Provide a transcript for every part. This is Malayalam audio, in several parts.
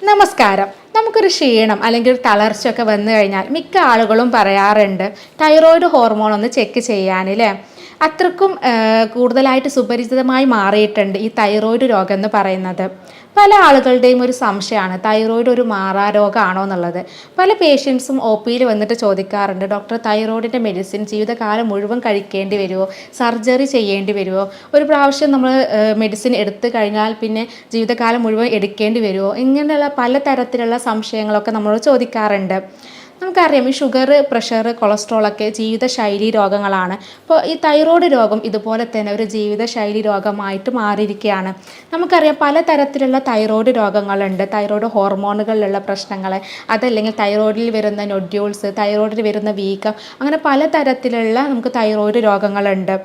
നമസ്കാരം. നമുക്കൊരു ക്ഷീണം അല്ലെങ്കിൽ ഒരു തളർച്ചയൊക്കെ വന്നു കഴിഞ്ഞാൽ മിക്ക ആളുകളും പറയാറുണ്ട് തൈറോയ്ഡ് ഹോർമോൺ ഒന്ന് ചെക്ക് ചെയ്യാനല്ലേ. അത്രക്കും കൂടുതലായിട്ട് സുപരിചിതമായി മാറിയിട്ടുണ്ട് ഈ തൈറോയ്ഡ് രോഗം എന്ന് പറയുന്നത്. പല ആളുകളുടെയും ഒരു സംശയമാണ് തൈറോയ്ഡ് ഒരു മാറാരോഗമാണോ എന്നുള്ളത്. പല പേഷ്യൻസും ഒ പിയിൽ വന്നിട്ട് ചോദിക്കാറുണ്ട്, ഡോക്ടർ തൈറോയ്ഡിൻ്റെ മെഡിസിൻ ജീവിതകാലം മുഴുവൻ കഴിക്കേണ്ടി വരുമോ, സർജറി ചെയ്യേണ്ടി വരുമോ, ഒരു പ്രാവശ്യം നമ്മൾ മെഡിസിൻ എടുത്തു കഴിഞ്ഞാൽ പിന്നെ ജീവിതകാലം മുഴുവൻ എടുക്കേണ്ടി വരുമോ, ഇങ്ങനെയുള്ള പലതരത്തിലുള്ള സംശയങ്ങളൊക്കെ നമ്മളോട് ചോദിക്കാറുണ്ട്. നമുക്കറിയാം ഈ ഷുഗർ, പ്രഷർ, കൊളസ്ട്രോളൊക്കെ ജീവിതശൈലി രോഗങ്ങളാണ്. അപ്പോൾ ഈ തൈറോയ്ഡ് രോഗം ഇതുപോലെ തന്നെ ഒരു ജീവിതശൈലി രോഗമായിട്ട് മാറിയിരിക്കുകയാണ്. നമുക്കറിയാം പലതരത്തിലുള്ള തൈറോയ്ഡ് രോഗങ്ങളുണ്ട്. തൈറോയ്ഡ് ഹോർമോണുകളിലുള്ള പ്രശ്നങ്ങൾ, അതല്ലെങ്കിൽ തൈറോയ്ഡിൽ വരുന്ന നൊഡ്യൂൾസ്, തൈറോയ്ഡിൽ വരുന്ന വീക്കം, അങ്ങനെ പലതരത്തിലുള്ള നമുക്ക് തൈറോയ്ഡ് രോഗങ്ങളുണ്ട്.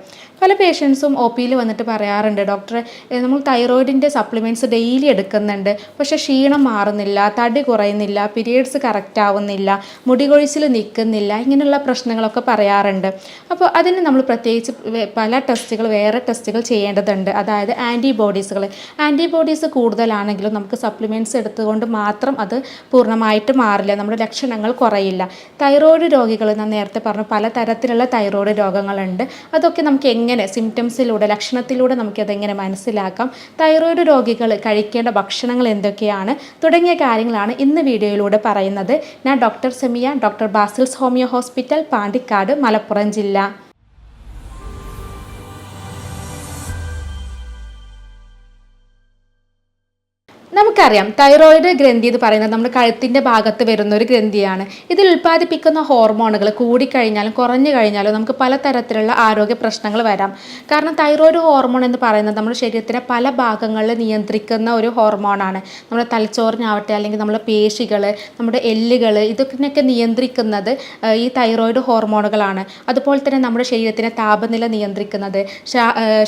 പല പേഷ്യൻസും ഒ പിയിൽ വന്നിട്ട് പറയാറുണ്ട്, ഡോക്ടറെ നമ്മൾ തൈറോയിഡിൻ്റെ സപ്ലിമെൻറ്റ്സ് ഡെയിലി എടുക്കുന്നുണ്ട്, പക്ഷേ ക്ഷീണം മാറുന്നില്ല, തടി കുറയുന്നില്ല, പീരിയഡ്സ് കറക്റ്റ് ആവുന്നില്ല, മുടി കൊഴിച്ചിൽ നിൽക്കുന്നില്ല, ഇങ്ങനെയുള്ള പ്രശ്നങ്ങളൊക്കെ പറയാറുണ്ട്. അപ്പോൾ അതിന് നമ്മൾ പ്രത്യേകിച്ച് പല ടെസ്റ്റുകൾ, വേറെ ടെസ്റ്റുകൾ ചെയ്യേണ്ടതുണ്ട്. അതായത് ആൻറ്റിബോഡീസ് കൂടുതലാണെങ്കിലും നമുക്ക് സപ്ലിമെൻറ്റ്സ് എടുത്തുകൊണ്ട് മാത്രം അത് പൂർണ്ണമായിട്ട് മാറില്ല, നമ്മുടെ ലക്ഷണങ്ങൾ കുറയില്ല. തൈറോയ്ഡ് രോഗികൾ, ഞാൻ നേരത്തെ പറഞ്ഞു പലതരത്തിലുള്ള തൈറോയ്ഡ് രോഗങ്ങളുണ്ട്. അതൊക്കെ നമുക്ക് എങ്ങനെ സിംറ്റംസിലൂടെ, ലക്ഷണത്തിലൂടെ നമുക്കതെങ്ങനെ മനസ്സിലാക്കാം, തൈറോയ്ഡ് രോഗികൾ കഴിക്കേണ്ട ഭക്ഷണങ്ങൾ എന്തൊക്കെയാണ് തുടങ്ങിയ കാര്യങ്ങളാണ് ഇന്ന് വീഡിയോയിലൂടെ പറയുന്നത്. ഞാൻ doctor Semiya, doctor Basil's homeo hospital, Pandikkad, Malappuram ജില്ല. നമുക്കറിയാം തൈറോയ്ഡ് ഗ്രന്ഥി എന്ന് പറയുന്നത് നമ്മുടെ കഴുത്തിൻ്റെ ഭാഗത്ത് വരുന്ന ഒരു ഗ്രന്ഥിയാണ്. ഇതിൽ ഉൽപ്പാദിപ്പിക്കുന്ന ഹോർമോണുകൾ കൂടിക്കഴിഞ്ഞാലും കുറഞ്ഞു കഴിഞ്ഞാലും നമുക്ക് പലതരത്തിലുള്ള ആരോഗ്യ പ്രശ്നങ്ങൾ വരാം. കാരണം തൈറോയ്ഡ് ഹോർമോൺ എന്ന് പറയുന്നത് നമ്മുടെ ശരീരത്തിലെ പല ഭാഗങ്ങളിൽ നിയന്ത്രിക്കുന്ന ഒരു ഹോർമോണാണ്. നമ്മുടെ തലച്ചോറിനാവട്ടെ, അല്ലെങ്കിൽ നമ്മുടെ പേശികൾ, നമ്മുടെ എല്ലുകൾ, ഇതൊക്കെ നിയന്ത്രിക്കുന്നത് ഈ തൈറോയ്ഡ് ഹോർമോണുകളാണ്. അതുപോലെ തന്നെ നമ്മുടെ ശരീരത്തിൻ്റെ താപനില നിയന്ത്രിക്കുന്നത്,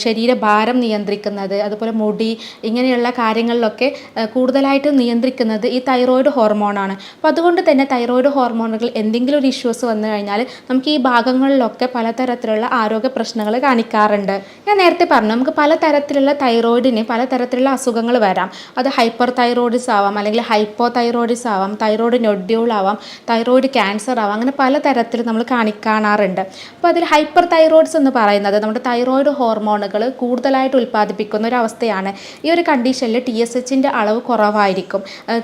ശരീരഭാരം നിയന്ത്രിക്കുന്നത്, അതുപോലെ മുടി, ഇങ്ങനെയുള്ള കാര്യങ്ങളിലൊക്കെ കൂടുതലായിട്ടും നിയന്ത്രിക്കുന്നത് ഈ തൈറോയ്ഡ് ഹോർമോണാണ്. അപ്പോൾ അതുകൊണ്ട് തന്നെ തൈറോയ്ഡ് ഹോർമോണുകൾ എന്തെങ്കിലും ഒരു ഇഷ്യൂസ് വന്നു കഴിഞ്ഞാൽ നമുക്ക് ഈ ഭാഗങ്ങളിലൊക്കെ പലതരത്തിലുള്ള ആരോഗ്യ പ്രശ്നങ്ങൾ കാണിക്കാറുണ്ട്. ഞാൻ നേരത്തെ പറഞ്ഞു, നമുക്ക് പലതരത്തിലുള്ള തൈറോയിഡിന് പലതരത്തിലുള്ള അസുഖങ്ങൾ വരാം. അത് ഹൈപ്പർ തൈറോയിഡിസ് ആവാം, അല്ലെങ്കിൽ ഹൈപ്പോ തൈറോയിഡിസ് ആവാം, തൈറോയ്ഡ് നൊഡ്യൂൾ ആവാം, തൈറോയ്ഡ് ക്യാൻസർ ആവാം, അങ്ങനെ പലതരത്തിൽ നമ്മൾ കാണാറുണ്ട്. അപ്പോൾ അതിൽ ഹൈപ്പർ തൈറോയിഡ്സ് എന്ന് പറയുന്നത് നമ്മുടെ തൈറോയ്ഡ് ഹോർമോണുകൾ കൂടുതലായിട്ട് ഉൽപ്പാദിപ്പിക്കുന്ന ഒരു അവസ്ഥയാണ്. ഈ ഒരു കണ്ടീഷനിൽ TSHൻ്റെ അളവ് കുറവായിരിക്കും,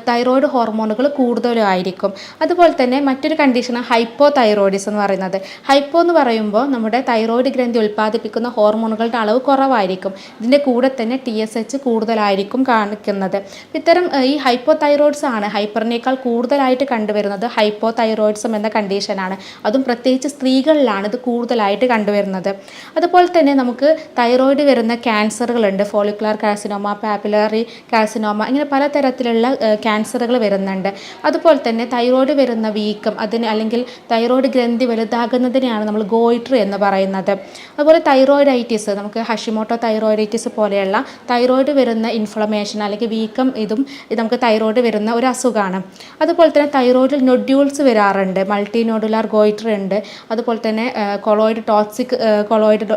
തൈറോയ്ഡ് ഹോർമോണുകൾ കൂടുതലായിരിക്കും. അതുപോലെ തന്നെ മറ്റൊരു കണ്ടീഷനാണ് ഹൈപ്പോ തൈറോയിഡിസ് എന്ന് പറയുന്നത്. ഹൈപ്പോ എന്ന് പറയുമ്പോൾ നമ്മുടെ തൈറോയ്ഡ് ഗ്രന്ഥി ഉൽപ്പാദിപ്പിക്കുന്ന ഹോർമോണുകളുടെ അളവ് കുറവായിരിക്കും, ഇതിൻ്റെ കൂടെ തന്നെ TSH കൂടുതലായിരിക്കും കാണിക്കുന്നത്. ഇത്തരം ഈ ഹൈപ്പോ തൈറോയിഡ്സ് ആണ് ഹൈപ്പറിനേക്കാൾ കൂടുതലായിട്ട് കണ്ടുവരുന്നത് ഹൈപ്പോ തൈറോയിഡ്സം എന്ന കണ്ടീഷനാണ്. അതും പ്രത്യേകിച്ച് സ്ത്രീകളിലാണ് ഇത് കൂടുതലായിട്ട് കണ്ടുവരുന്നത്. അതുപോലെ തന്നെ നമുക്ക് തൈറോയ്ഡ് വരുന്ന ക്യാൻസറുകളുണ്ട്. ഫോളിക്കുലർ കാർസിനോമ, പാപ്പിലറി കാർസിനോമ, ഇങ്ങനെ പലതരത്തിലുള്ള ക്യാൻസറുകൾ വരുന്നുണ്ട്. അതുപോലെ തന്നെ തൈറോയ്ഡ് വരുന്ന വീക്കം, അല്ലെങ്കിൽ തൈറോയ്ഡ് ഗ്രന്ഥി വലുതാകുന്നതിനെയാണ് നമ്മൾ ഗോയിറ്ററി എന്ന് പറയുന്നത്. അതുപോലെ തൈറോയിഡൈറ്റിസ്, നമുക്ക് ഹഷിമോട്ടോ തൈറോയിഡൈറ്റിസ് പോലെയുള്ള തൈറോയ്ഡ് വരുന്ന ഇൻഫ്ലമേഷൻ അല്ലെങ്കിൽ വീക്കം, ഇത് നമുക്ക് തൈറോയ്ഡ് വരുന്ന ഒരു അസുഖമാണ്. അതുപോലെ തന്നെ തൈറോയ്ഡിൽ നൊഡ്യൂൾസ് വരാറുണ്ട്, മൾട്ടി നോഡുലാർ ഗോയിറ്ററി ഉണ്ട്, അതുപോലെ തന്നെ കൊളോയിഡ് ടോക്സിക് കൊളോയിഡ്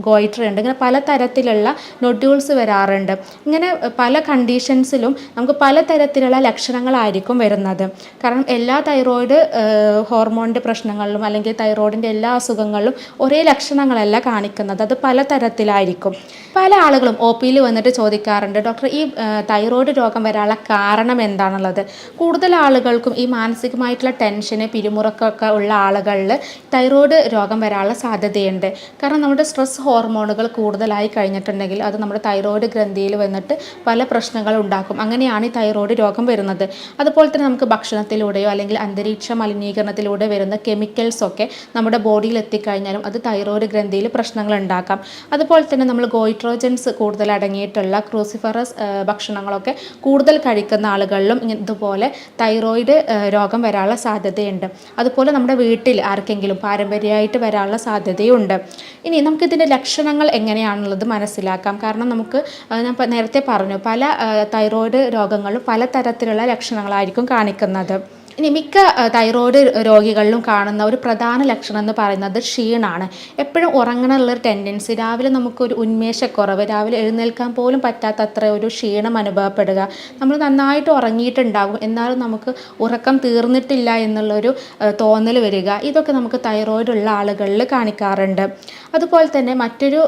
ഗോയിറ്ററി ഉണ്ട്. ഇങ്ങനെ പലതരത്തിലുള്ള നൊഡ്യൂൾസ് വരാറുണ്ട്. ഇങ്ങനെ പല കണ്ടീഷൻസിലും നമുക്ക് പലതരത്തിലുള്ള ലക്ഷണങ്ങളായിരിക്കും വരുന്നത്. കാരണം എല്ലാ തൈറോയ്ഡ് ഹോർമോണിൻ്റെ പ്രശ്നങ്ങളിലും അല്ലെങ്കിൽ തൈറോയ്ഡിൻ്റെ എല്ലാ അസുഖങ്ങളിലും ഒരേ ലക്ഷണങ്ങളല്ല കാണിക്കുന്നത്, അത് പലതരത്തിലായിരിക്കും. പല ആളുകളും ഒ പിയിൽ വന്നിട്ട് ചോദിക്കാറുണ്ട്, ഡോക്ടർ ഈ തൈറോയ്ഡ് രോഗം വരാനുള്ള കാരണം എന്താണുള്ളത്. കൂടുതൽ ആളുകൾക്കും ഈ മാനസികമായിട്ടുള്ള ടെൻഷന്, പിരിമുറുക്കമൊക്കെ ഉള്ള ആളുകളിൽ തൈറോയ്ഡ് രോഗം വരാനുള്ള സാധ്യതയുണ്ട്. കാരണം നമ്മുടെ സ്ട്രെസ് ഹോർമോണുകൾ കൂടുതലായി കഴിഞ്ഞിട്ടുണ്ടെങ്കിൽ അത് നമ്മുടെ തൈറോയ്ഡ് ഗ്രന്ഥിയിൽ വന്നിട്ട് പല പ്രശ്നങ്ങൾ ഉണ്ടാക്കും. അങ്ങനെയാണ് ഈ തൈറോയ്ഡ് രോഗം വരുന്നത്. അതുപോലെ തന്നെ നമുക്ക് ഭക്ഷണത്തിലൂടെയോ അല്ലെങ്കിൽ അന്തരീക്ഷ മലിനീകരണത്തിലൂടെ വരുന്ന കെമിക്കൽസൊക്കെ നമ്മുടെ ബോഡിയിൽ എത്തിക്കഴിഞ്ഞാലും അത് തൈറോയ്ഡ് ഗ്രന്ഥിയിൽ പ്രശ്നങ്ങൾ ഉണ്ടാക്കാം. അതുപോലെ തന്നെ നമ്മൾ ഗോയിട്രോജൻസ് കൂടുതൽ അടങ്ങിയിട്ടുള്ള ക്രൂസിഫറസ് ഭക്ഷണങ്ങളൊക്കെ കൂടുതൽ കഴിക്കുന്ന ആളുകളിലും ഇതുപോലെ തൈറോയ്ഡ് രോഗം വരാനുള്ള സാധ്യതയുണ്ട്. അതുപോലെ നമ്മുടെ വീട്ടിൽ ആർക്കെങ്കിലും പാരമ്പര്യമായിട്ട് വരാനുള്ള സാധ്യതയുണ്ട്. ഇനി നമുക്കിതിൻ്റെ ലക്ഷണങ്ങൾ എങ്ങനെയാണുള്ളത് മനസ്സിലാക്കാം. കാരണം നമുക്ക് ഞാൻ നേരത്തെ പറഞ്ഞു പല തൈറോയ്ഡ് രോഗങ്ങളും പലതരത്തിലുള്ള ലക്ഷണങ്ങളായിരിക്കും കാണിക്കുന്നത്. ഇനി മിക്ക തൈറോയ്ഡ് രോഗികളിലും കാണുന്ന ഒരു പ്രധാന ലക്ഷണം എന്ന് പറയുന്നത് ക്ഷീണമാണ്. എപ്പോഴും ഉറങ്ങാനുള്ളൊരു ടെൻഡൻസി, രാവിലെ നമുക്കൊരു ഉന്മേഷക്കുറവ്, രാവിലെ എഴുന്നേൽക്കാൻ പോലും പറ്റാത്തത്ര ഒരു ക്ഷീണം അനുഭവപ്പെടുക, നമ്മൾ നന്നായിട്ട് ഉറങ്ങിയിട്ടുണ്ടാകും എന്നാലും നമുക്ക് ഉറക്കം തീർന്നിട്ടില്ല എന്നുള്ളൊരു തോന്നൽ വരിക, ഇതൊക്കെ നമുക്ക് തൈറോയ്ഡ് ഉള്ള ആളുകളിൽ കാണിക്കാറുണ്ട്. അതുപോലെ തന്നെ മറ്റൊരു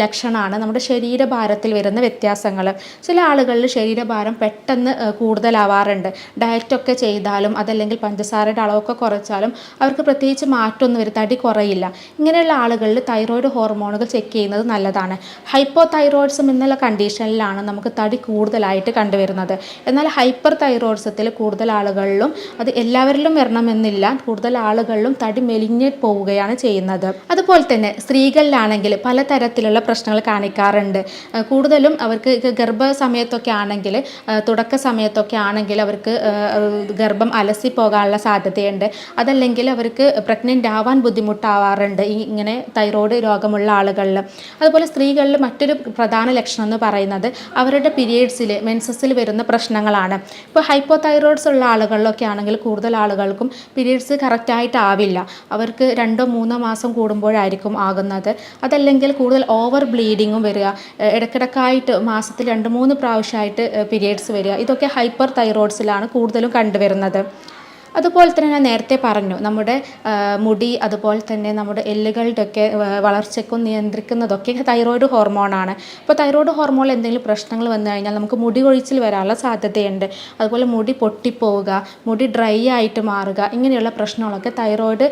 ലക്ഷണമാണ് നമ്മുടെ ശരീരഭാരത്തിൽ വരുന്ന വ്യത്യാസങ്ങൾ. ചില ആളുകളിൽ ശരീരഭാരം പെട്ടെന്ന് കൂടുതലാവാറുണ്ട്. ഡയറ്റൊക്കെ ചെയ്താലും അതല്ലെങ്കിൽ പഞ്ചസാരയുടെ അളവൊക്കെ കുറച്ചാലും അവർക്ക് പ്രത്യേകിച്ച് മാറ്റമൊന്നും വരും, തടി കുറയില്ല. ഇങ്ങനെയുള്ള ആളുകളിൽ തൈറോയ്ഡ് ഹോർമോണുകൾ ചെക്ക് ചെയ്യുന്നത് നല്ലതാണ്. ഹൈപ്പോ തൈറോയിഡ്സം എന്നുള്ള കണ്ടീഷനിലാണ് നമുക്ക് തടി കൂടുതലായിട്ട് കണ്ടുവരുന്നത്. എന്നാൽ ഹൈപ്പർ തൈറോയിഡ്സത്തിൽ കൂടുതൽ ആളുകളിലും, അത് എല്ലാവരിലും വരണമെന്നില്ല, കൂടുതൽ ആളുകളിലും തടി മെലിഞ്ഞ് പോവുകയാണ് ചെയ്യുന്നത്. അതുപോലെ തന്നെ സ്ത്രീകളിലാണെങ്കിൽ പലതരത്തിലുള്ള പ്രശ്നങ്ങൾ കാണിക്കാറുണ്ട്. കൂടുതലും അവർക്ക് ഗർഭസമയത്തൊക്കെ ആണെങ്കിൽ, തുടക്ക സമയത്തൊക്കെ ആണെങ്കിൽ അവർക്ക് ഗർഭം അലസി പോകാനുള്ള സാധ്യതയുണ്ട്. അതല്ലെങ്കിൽ അവർക്ക് പ്രഗ്നൻ്റ് ആവാൻ ബുദ്ധിമുട്ടാവാറുണ്ട് ഇങ്ങനെ തൈറോയ്ഡ് രോഗമുള്ള ആളുകളിൽ. അതുപോലെ സ്ത്രീകളിൽ മറ്റൊരു പ്രധാന ലക്ഷണം എന്ന് പറയുന്നത് അവരുടെ പീരിയഡ്സിൽ, മെൻസസിൽ വരുന്ന പ്രശ്നങ്ങളാണ്. ഇപ്പോൾ ഹൈപ്പോ തൈറോയിഡ്സ് ഉള്ള ആളുകളിലൊക്കെ ആണെങ്കിൽ കൂടുതൽ ആളുകൾക്കും പീരിയഡ്സ് കറക്റ്റായിട്ട് ആവില്ല. അവർക്ക് 2-3 മാസം കൂടുമ്പോഴായിരിക്കും ആകുന്നത്. അതല്ലെങ്കിൽ കൂടുതൽ ഓവർ ബ്ലീഡിങ്ങും വരിക, ഇടയ്ക്കിടയ്ക്കായിട്ട് മാസത്തിൽ 2-3 പ്രാവശ്യമായിട്ട് പീരിയഡ്സ് വരിക, ഇതൊക്കെ ഹൈപ്പർ തൈറോയിഡ്സിലാണ് കൂടുതലും കണ്ടുവരുന്നത്. അതുപോലെ തന്നെ ഞാൻ നേരത്തെ പറഞ്ഞു, നമ്മുടെ മുടി അതുപോലെ തന്നെ നമ്മുടെ എല്ലുകളുടെയൊക്കെ വളർച്ചയ്ക്കും നിയന്ത്രിക്കുന്നതൊക്കെ തൈറോയ്ഡ് ഹോർമോണാണ്. ഇപ്പോൾ തൈറോയ്ഡ് ഹോർമോണിൽ എന്തെങ്കിലും പ്രശ്നങ്ങൾ വന്നു കഴിഞ്ഞാൽ നമുക്ക് മുടി കൊഴിച്ചിൽ വരാനുള്ള സാധ്യതയുണ്ട്. അതുപോലെ മുടി പൊട്ടിപ്പോവുക, മുടി ഡ്രൈ ആയിട്ട് മാറുക, ഇങ്ങനെയുള്ള പ്രശ്നങ്ങളൊക്കെ തൈറോയ്ഡ്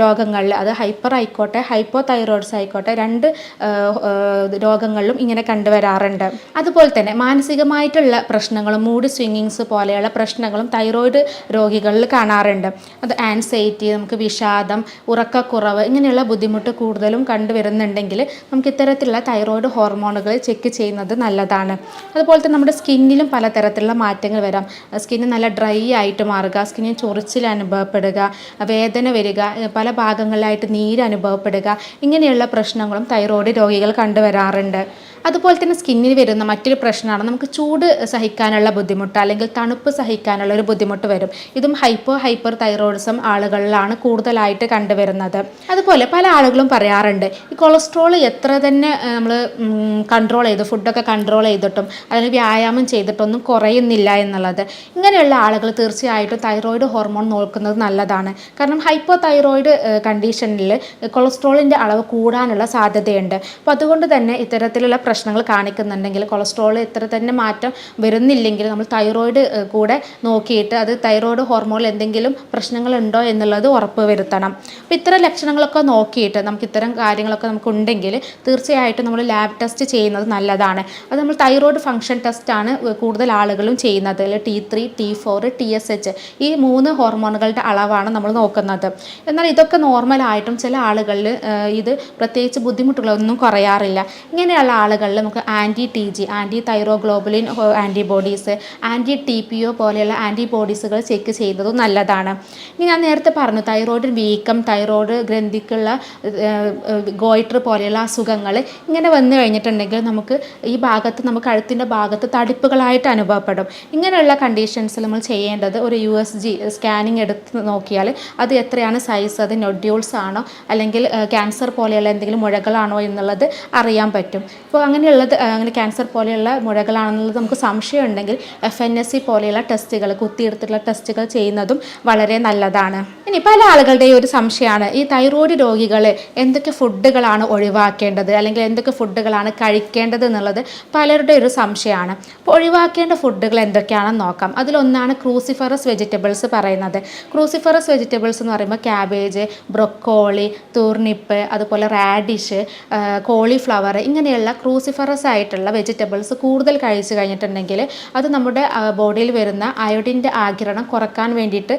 രോഗങ്ങളിൽ, അത് ഹൈപ്പർ ആയിക്കോട്ടെ ഹൈപ്പോ തൈറോയിഡ്സ് ആയിക്കോട്ടെ, രണ്ട് രോഗങ്ങളിലും ഇങ്ങനെ കണ്ടുവരാറുണ്ട്. അതുപോലെ തന്നെ മാനസികമായിട്ടുള്ള പ്രശ്നങ്ങളും മൂഡ് സ്വിങ്ങിങ്സ് പോലെയുള്ള പ്രശ്നങ്ങളും തൈറോയ്ഡ് രോഗികളിൽ കാണാറുണ്ട്. അത് ആൻസൈറ്റി, നമുക്ക് വിഷാദം, ഉറക്കക്കുറവ്, ഇങ്ങനെയുള്ള ബുദ്ധിമുട്ട് കൂടുതലും കണ്ടുവരുന്നുണ്ടെങ്കിൽ നമുക്ക് ഇത്തരത്തിലുള്ള തൈറോയ്ഡ് ഹോർമോണുകൾ ചെക്ക് ചെയ്യുന്നത് നല്ലതാണ്. അതുപോലെ തന്നെ നമ്മുടെ സ്കിന്നിലും പലതരത്തിലുള്ള മാറ്റങ്ങൾ വരാം. സ്കിന്ന് നല്ല ഡ്രൈ ആയിട്ട് മാറുക, സ്കിന്നിന് ചൊറിച്ചിൽ അനുഭവപ്പെടുക, വേദന വരിക, പല ഭാഗങ്ങളിലായിട്ട് നീര് അനുഭവപ്പെടുക, ഇങ്ങനെയുള്ള പ്രശ്നങ്ങളും തൈറോയ്ഡ് രോഗികൾ കണ്ടുവരാറുണ്ട്. അതുപോലെ തന്നെ സ്കിന്നിൽ വരുന്ന മറ്റൊരു പ്രശ്നമാണ് നമുക്ക് ചൂട് സഹിക്കാനുള്ള ബുദ്ധിമുട്ട്, അല്ലെങ്കിൽ തണുപ്പ് സഹിക്കാനുള്ള ഒരു ബുദ്ധിമുട്ട് വരും. ഇതും ഹൈപ്പർ തൈറോയിഡിസം ആളുകളിലാണ് കൂടുതലായിട്ട് കണ്ടുവരുന്നത്. അതുപോലെ പല ആളുകളും പറയാറുണ്ട് ഈ കൊളസ്ട്രോൾ എത്ര തന്നെ നമ്മൾ കൺട്രോൾ ചെയ്ത്, ഫുഡൊക്കെ കൺട്രോൾ ചെയ്തിട്ടും അതിന് വ്യായാമം ചെയ്തിട്ടൊന്നും കുറയുന്നില്ല എന്നുള്ളത്. ഇങ്ങനെയുള്ള ആളുകൾ തീർച്ചയായിട്ടും തൈറോയ്ഡ് ഹോർമോൺ നോക്കുന്നത് നല്ലതാണ്. കാരണം ഹൈപ്പോ തൈറോയ്ഡ് കണ്ടീഷനിൽ കൊളസ്ട്രോളിൻ്റെ അളവ് കൂടാനുള്ള സാധ്യതയുണ്ട്. അപ്പോൾ അതുകൊണ്ട് തന്നെ ഇത്തരത്തിലുള്ള പ്രശ്നങ്ങൾ കാണിക്കുന്നുണ്ടെങ്കിൽ, കൊളസ്ട്രോൾ എത്ര തന്നെ മാറ്റം വരുന്നില്ലെങ്കിൽ നമ്മൾ തൈറോയ്ഡ് കൂടെ നോക്കിയിട്ട് അത് തൈറോയ്ഡ് ഹോർമോണിൽ എന്തെങ്കിലും പ്രശ്നങ്ങളുണ്ടോ എന്നുള്ളത് ഉറപ്പ് വരുത്തണം. അപ്പോൾ ഇത്തരം ലക്ഷണങ്ങളൊക്കെ നോക്കിയിട്ട് നമുക്ക് ഇത്തരം കാര്യങ്ങളൊക്കെ നമുക്കുണ്ടെങ്കിൽ തീർച്ചയായിട്ടും നമ്മൾ ലാബ് ടെസ്റ്റ് ചെയ്യുന്നത് നല്ലതാണ്. അത് നമ്മൾ തൈറോയ്ഡ് ഫംഗ്ഷൻ ടെസ്റ്റാണ് കൂടുതൽ ആളുകളും ചെയ്യുന്നത്. T3, T4, TSH, ഈ 3 ഹോർമോണുകളുടെ അളവാണ് നമ്മൾ നോക്കുന്നത്. എന്നാൽ ഇതൊക്കെ നോർമലായിട്ടും ചില ആളുകളിൽ ഇത് പ്രത്യേകിച്ച് ബുദ്ധിമുട്ടുകളൊന്നും കുറയാറില്ല. ഇങ്ങനെയുള്ള ആളുകളിൽ നമുക്ക് anti anti thyroglobulin antibodies, TPO പോലെയുള്ള ആൻറ്റിബോഡീസുകൾ ചെക്ക് ചെയ്യുന്നതും നല്ലതാണ്. ഇനി ഞാൻ നേരത്തെ പറഞ്ഞു തൈറോയ്ഡ് വീക്കം, തൈറോയ്ഡ് ഗ്രന്ഥിക്കുള്ള ഗോയിറ്റർ പോലെയുള്ള അസുഖങ്ങൾ ഇങ്ങനെ വന്നു കഴിഞ്ഞിട്ടുണ്ടെങ്കിൽ നമുക്ക് ഈ ഭാഗത്ത്, നമുക്ക് കഴുത്തിൻ്റെ ഭാഗത്ത് തടിപ്പുകളായിട്ട് അനുഭവപ്പെടും. ഇങ്ങനെയുള്ള കണ്ടീഷൻസിൽ നമ്മൾ ചെയ്യേണ്ടത് ഒരു USG സ്കാനിങ് എടുത്ത് നോക്കിയാൽ അത് എത്രയാണ് സൈസ്, അത് നൊഡ്യൂൾസ് ആണോ അല്ലെങ്കിൽ ക്യാൻസർ പോലെയുള്ള എന്തെങ്കിലും മുഴകളാണോ എന്നുള്ളത് അറിയാൻ പറ്റും. ഇപ്പോൾ അങ്ങനെ ക്യാൻസർ പോലെയുള്ള മുഴകളാണെന്നുള്ളത് നമുക്ക് സംശയം ഉണ്ടെങ്കിൽ FNSC പോലെയുള്ള ടെസ്റ്റുകൾ, കുത്തിയെടുത്തിട്ടുള്ള ടെസ്റ്റുകൾ ചെയ്യുന്നതും വളരെ നല്ലതാണ്. ഇനി പല ആളുകളുടെയും ഒരു സംശയമാണ് ഈ തൈറോയ്ഡ് രോഗികൾ എന്തൊക്കെ ഫുഡുകളാണ് ഒഴിവാക്കേണ്ടത് അല്ലെങ്കിൽ എന്തൊക്കെ ഫുഡുകളാണ് കഴിക്കേണ്ടത് എന്നുള്ളത് പലരുടെ ഒരു സംശയമാണ്. അപ്പോൾ ഒഴിവാക്കേണ്ട ഫുഡുകൾ എന്തൊക്കെയാണെന്ന് നോക്കാം. അതിലൊന്നാണ് ക്രൂസിഫറസ് വെജിറ്റബിൾസ് പറയുന്നത്. ക്രൂസിഫറസ് വെജിറ്റബിൾസ് എന്ന് പറയുമ്പോൾ ക്യാബേജ്, ബ്രൊക്കോളി, തൂർണിപ്പ്, അതുപോലെ റാഡിഷ്, കോളിഫ്ലവർ, ഇങ്ങനെയുള്ള ക്രൂസിഫറസ് ആയിട്ടുള്ള വെജിറ്റബിൾസ് കൂടുതൽ കഴിച്ചു കഴിഞ്ഞിട്ടുണ്ടെങ്കിൽ അത് നമ്മുടെ ബോഡിയിൽ വരുന്ന അയോഡിൻ്റെ ആഗിരണം കുറക്കാൻ വേണ്ടിയിട്ട്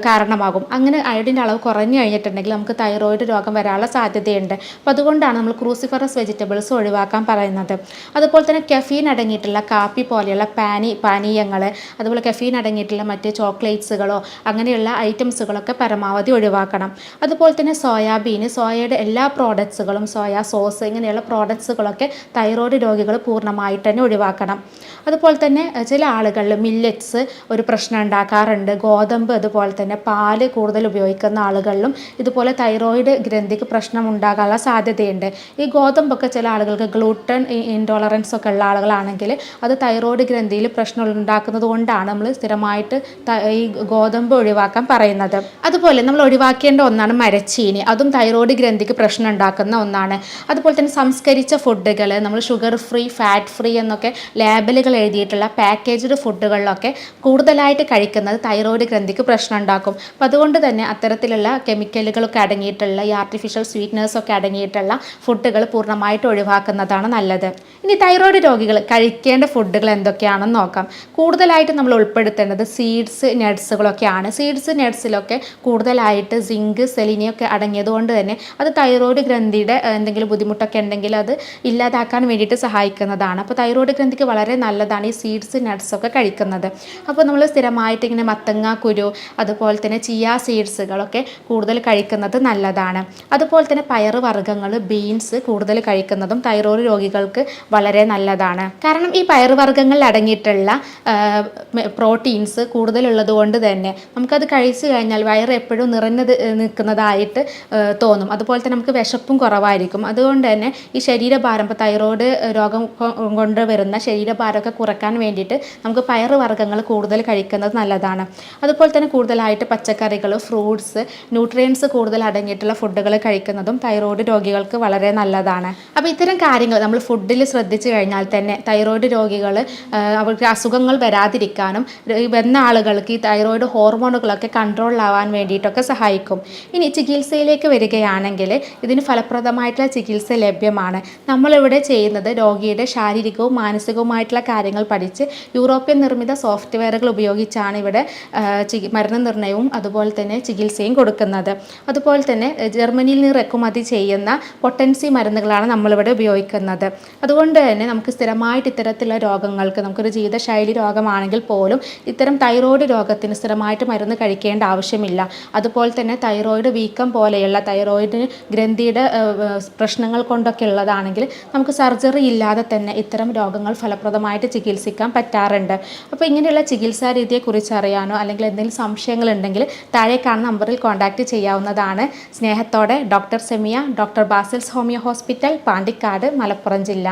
കാരണമാകും. അങ്ങനെ അയോഡിൻ്റെ അളവ് കുറഞ്ഞു കഴിഞ്ഞിട്ടുണ്ടെങ്കിൽ നമുക്ക് തൈറോയ്ഡ് രോഗം വരാനുള്ള സാധ്യതയുണ്ട്. അപ്പോൾ അതുകൊണ്ടാണ് നമ്മൾ ക്രൂസിഫറസ് വെജിറ്റബിൾസ് ഒഴിവാക്കാൻ പറയുന്നത്. അതുപോലെ തന്നെ കെഫീൻ അടങ്ങിയിട്ടുള്ള കാപ്പി പോലെയുള്ള പാനീയങ്ങൾ, അതുപോലെ കെഫീൻ അടങ്ങിയിട്ടുള്ള മറ്റ് ചോക്ലേറ്റ്സുകളോ അങ്ങനെയുള്ള ഐറ്റംസുകളൊക്കെ പരമാവധി ഒഴിവാക്കണം. അതുപോലെ തന്നെ സോയാബീൻ, സോയയുടെ എല്ലാ പ്രോഡക്ട്സുകളും, സോയാ സോസ്, ഇങ്ങനെയുള്ള പ്രോഡക്ട്സുകളൊക്കെ തൈറോയ്ഡ് രോഗികൾ പൂർണ്ണമായിട്ട് തന്നെ ഒഴിവാക്കണം. അതുപോലെ തന്നെ ചില ആളുകളിൽ മില്ലറ്റ്സ് ഒരു പ്രശ്നം ഉണ്ടാക്കാറുണ്ട്. ഗോതമ്പ് അതുപോലെ തന്നെ പാല് കൂടുതൽ ഉപയോഗിക്കുന്ന ആളുകളിലും ഇതുപോലെ തൈറോയിഡ് ഗ്രന്ഥിക്ക് പ്രശ്നം ഉണ്ടാകാനുള്ള സാധ്യതയുണ്ട്. ഈ ഗോതമ്പൊക്കെ ചില ആളുകൾക്ക് ഗ്ലൂട്ടൻ ഇൻടോളറൻസ് ഒക്കെ ഉള്ള ആളുകളാണെങ്കിൽ അത് തൈറോയിഡ് ഗ്രന്ഥിയിൽ പ്രശ്നം ഉണ്ടാക്കുന്നത് കൊണ്ടാണ് നമ്മൾ സ്ഥിരമായിട്ട് ഈ ഗോതമ്പ് ഒഴിവാക്കാൻ പറയുന്നത്. അതുപോലെ നമ്മൾ ഒഴിവാക്കേണ്ട ഒന്നാണ് മരച്ചീനി. അതും തൈറോയിഡ് ഗ്രന്ഥിക്ക് പ്രശ്നം ഉണ്ടാക്കുന്ന ഒന്നാണ്. അതുപോലെ തന്നെ സംസ്കരിച്ച ഫുഡുകൾ, നമ്മൾ ഷുഗർ ഫ്രീ, ഫാറ്റ് ഫ്രീ എന്നൊക്കെ ലേബലുകൾ എഴുതിയിട്ടുള്ള പാക്കേജ്ഡ് ഫുഡുകളിലൊക്കെ കൂടുതലായിട്ട് കഴിക്കുന്നത് തൈറോയ്ഡ് ഗ്രന്ഥിക്ക് പ്രശ്നം ഉണ്ടാക്കും. അപ്പോൾ അതുകൊണ്ട് തന്നെ അത്തരത്തിലുള്ള കെമിക്കലുകളൊക്കെ അടങ്ങിയിട്ടുള്ള ഈ ആർട്ടിഫിഷ്യൽ സ്വീറ്റ്നേഴ്സൊക്കെ അടങ്ങിയിട്ടുള്ള ഫുഡുകൾ പൂർണ്ണമായിട്ട് ഒഴിവാക്കുന്നതാണ് നല്ലത്. ഇനി തൈറോയ്ഡ് രോഗികൾ കഴിക്കേണ്ട ഫുഡുകൾ എന്തൊക്കെയാണെന്ന് നോക്കാം. കൂടുതലായിട്ട് നമ്മൾ ഉൾപ്പെടുത്തേണ്ടത് സീഡ്സ്, നട്ട്സുകളൊക്കെയാണ്. സീഡ്സ്, നട്ട്സിലൊക്കെ കൂടുതലായിട്ട് സിങ്ക്, സെലിനിയൊക്കെ അടങ്ങിയതുകൊണ്ട് തന്നെ അത് തൈറോയ്ഡ് ഗ്രന്ഥിയുടെ എന്തെങ്കിലും ബുദ്ധിമുട്ടൊക്കെ ഉണ്ടെങ്കിൽ അത് ഇല്ലാതാക്കാൻ വേണ്ടിയിട്ട് സഹായിക്കുന്നതാണ്. അപ്പോൾ തൈറോയ്ഡ് ഗ്രന്ഥിക്ക് വളരെ നല്ലതാണ് ഈ സീഡ്സ്, നട്ട്സൊക്കെ കഴിക്കുന്നത്. അപ്പോൾ നമ്മൾ സ്ഥിരമായിട്ട് ഇങ്ങനെ മത്തങ്ങ കുരു, അതുപോലെ തന്നെ ചിയ സീഡ്സുകളൊക്കെ കൂടുതൽ കഴിക്കുന്നത് നല്ലതാണ്. അതുപോലെ തന്നെ പയറ് വർഗ്ഗങ്ങൾ, ബീൻസ് കൂടുതൽ കഴിക്കുന്നതും തൈറോയ്ഡ് രോഗികൾക്ക് വളരെ നല്ലതാണ്. കാരണം ഈ പയറ് വർഗ്ഗങ്ങളിൽ അടങ്ങിയിട്ടുള്ള പ്രോട്ടീൻസ് കൂടുതലുള്ളത് കൊണ്ട് തന്നെ നമുക്കത് കഴിച്ചു കഴിഞ്ഞാൽ വയറ് എപ്പോഴും നിറഞ്ഞു നിൽക്കുന്നതായിട്ട് തോന്നും. അതുപോലെ തന്നെ നമുക്ക് വിശപ്പും കുറവായിരിക്കും. അതുകൊണ്ട് തന്നെ ഈ ശരീരഭാരം, ഇപ്പോൾ തൈറോയ്ഡ് രോഗം കൊണ്ട് വരുന്ന ശരീരഭാരമൊക്കെ കുറയ്ക്കാൻ വേണ്ടിയിട്ട് നമുക്ക് പയറ് വർഗ്ഗങ്ങൾ കൂടുതൽ കഴിക്കുന്നത് നല്ലതാണ്. അതുപോലെ തന്നെ കൂടുതലായിട്ട് പച്ചക്കറികൾ, ഫ്രൂട്ട്സ്, ന്യൂട്രിയൻസ് കൂടുതൽ അടങ്ങിയിട്ടുള്ള ഫുഡുകൾ കഴിക്കുന്നതും തൈറോയ്ഡ് രോഗികൾക്ക് വളരെ നല്ലതാണ്. അപ്പോൾ ഇത്തരം കാര്യങ്ങൾ നമ്മൾ ഫുഡിൽ ശ്രദ്ധിച്ചു കഴിഞ്ഞാൽ തന്നെ തൈറോയ്ഡ് രോഗികൾ അവർക്ക് അസുഖങ്ങൾ വരാതിരിക്കാനും വന്ന ആളുകൾക്ക് ഈ തൈറോയ്ഡ് ഹോർമോണുകളൊക്കെ കൺട്രോളിലാവാൻ വേണ്ടിയിട്ടൊക്കെ സഹായിക്കും. ഇനി ചികിത്സയിലേക്ക് വരികയാണെങ്കിൽ ഇതിന് ഫലപ്രദമായിട്ടുള്ള ചികിത്സ ലഭ്യമാണ്. നമ്മളിവിടെ ചെയ്യുന്നത് രോഗിയുടെ ശാരീരികവും മാനസികവുമായിട്ടുള്ള കാര്യങ്ങൾ പഠിച്ച് യൂറോപ്യൻ നിർമ്മിത സോഫ്റ്റ്വെയറുകൾ ഉപയോഗിച്ചാണ് ഇവിടെ മരുന്ന് നിർണ്ണയവും അതുപോലെ തന്നെ ചികിത്സയും കൊടുക്കുന്നത്. അതുപോലെ തന്നെ ജർമ്മനിയിൽ നിന്ന് ഇറക്കുമതി ചെയ്യുന്ന പൊട്ടൻസി മരുന്നുകളാണ് നമ്മളിവിടെ ഉപയോഗിക്കുന്നത്. അതുകൊണ്ട് തന്നെ നമുക്ക് സ്ഥിരമായിട്ട് ഇത്തരത്തിലുള്ള രോഗങ്ങൾക്ക്, നമുക്കൊരു ജീവിതശൈലി രോഗമാണെങ്കിൽ പോലും ഇത്തരം തൈറോയ്ഡ് രോഗത്തിന് സ്ഥിരമായിട്ട് മരുന്ന് കഴിക്കേണ്ട ആവശ്യമില്ല. അതുപോലെ തന്നെ തൈറോയ്ഡ് വീക്കം പോലെയുള്ള തൈറോയ്ഡ് ഗ്രന്ഥിയുടെ പ്രശ്നങ്ങൾ കൊണ്ടൊക്കെ ഉള്ളതാണെങ്കിൽ നമുക്ക് സർജറി ഇല്ലാതെ തന്നെ ഇത്തരം രോഗങ്ങൾ ഫലപ്രദമായിട്ട് ചികിത്സിക്കാൻ പറ്റാറുണ്ട്. അപ്പോൾ ഇങ്ങനെയുള്ള ചികിത്സാ രീതിയെക്കുറിച്ച് അറിയാനോ അല്ലെങ്കിൽ എന്തെങ്കിലും സംശയങ്ങളുണ്ടെങ്കിൽ താഴെ കാണുന്ന നമ്പറിൽ കോൺടാക്റ്റ് ചെയ്യാവുന്നതാണ്. സ്നേഹത്തോടെ doctor Semiya, doctor Basil's homeo hospital, Pandikkad, Malappuram ജില്ല.